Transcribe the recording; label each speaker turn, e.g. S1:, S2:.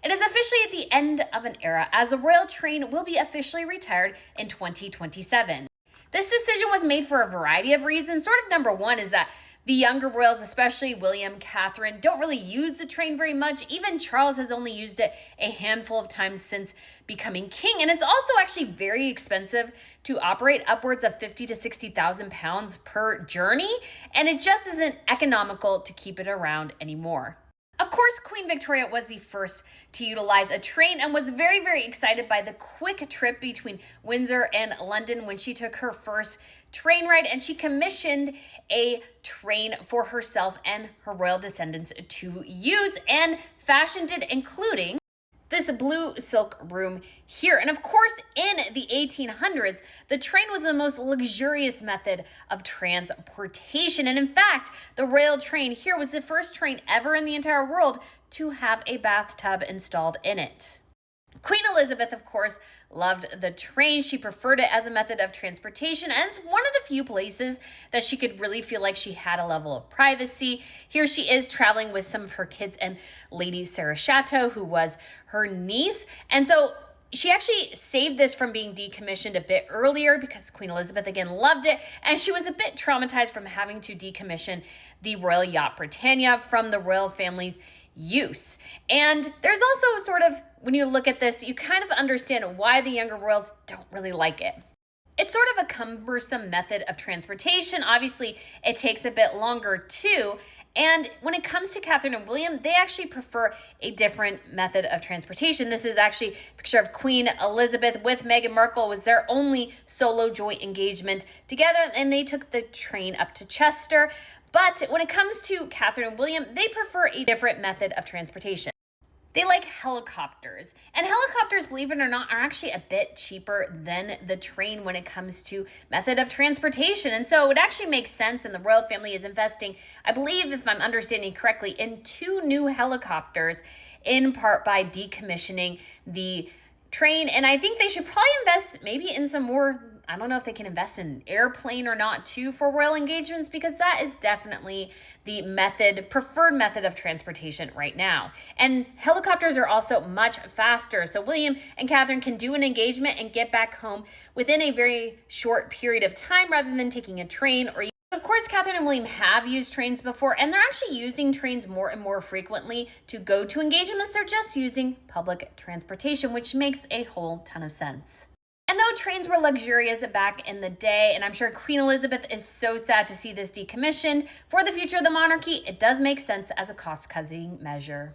S1: It is officially at the end of an era, as the royal train will be officially retired in 2027. This decision was made for a variety of reasons. Sort of number one is that the younger royals, especially William, Catherine, don't really use the train very much. Even Charles has only used it a handful of times since becoming king. And it's also actually very expensive to operate, upwards of 50 to 60,000 pounds per journey. And it just isn't economical to keep it around anymore. Of course, Queen Victoria was the first to utilize a train and was very, very excited by the quick trip between Windsor and London when she took her first train ride, and she commissioned a train for herself and her royal descendants to use and fashioned it, including this blue silk room here. And of course, in the 1800s, the train was the most luxurious method of transportation. And in fact, the royal train here was the first train ever in the entire world to have a bathtub installed in it. Queen Elizabeth, of course, loved the train. She preferred it as a method of transportation, and it's one of the few places that she could really feel like she had a level of privacy. Here she is traveling with some of her kids and Lady Sarah Chateau, who was her niece. And so she actually saved this from being decommissioned a bit earlier because Queen Elizabeth, again, loved it. And she was a bit traumatized from having to decommission the Royal Yacht Britannia from the royal family's use. And there's also sort of, when you look at this, you kind of understand why the younger royals don't really like it. It's sort of a cumbersome method of transportation. Obviously, it takes a bit longer too. And when it comes to Catherine and William, they actually prefer a different method of transportation. This is actually a picture of Queen Elizabeth with Meghan Markle. It was their only solo joint engagement together, and they took the train up to Chester. But when it comes to Catherine and William, they prefer a different method of transportation. They like helicopters. And helicopters, believe it or not, are actually a bit cheaper than the train when it comes to method of transportation. And so it actually makes sense, and the royal family is investing, I believe, if I'm understanding correctly, in 2 new helicopters, in part by decommissioning the train. And I think they should probably invest maybe in some more, I don't know if they can invest in an airplane or not too for royal engagements, because that is definitely the preferred method of transportation right now. And helicopters are also much faster. So William and Catherine can do an engagement and get back home within a very short period of time rather than taking a train or of course, Catherine and William have used trains before, and they're actually using trains more and more frequently to go to engagements. They're just using public transportation, which makes a whole ton of sense. And though trains were luxurious back in the day, and I'm sure Queen Elizabeth is so sad to see this decommissioned, for the future of the monarchy, it does make sense as a cost-cutting measure.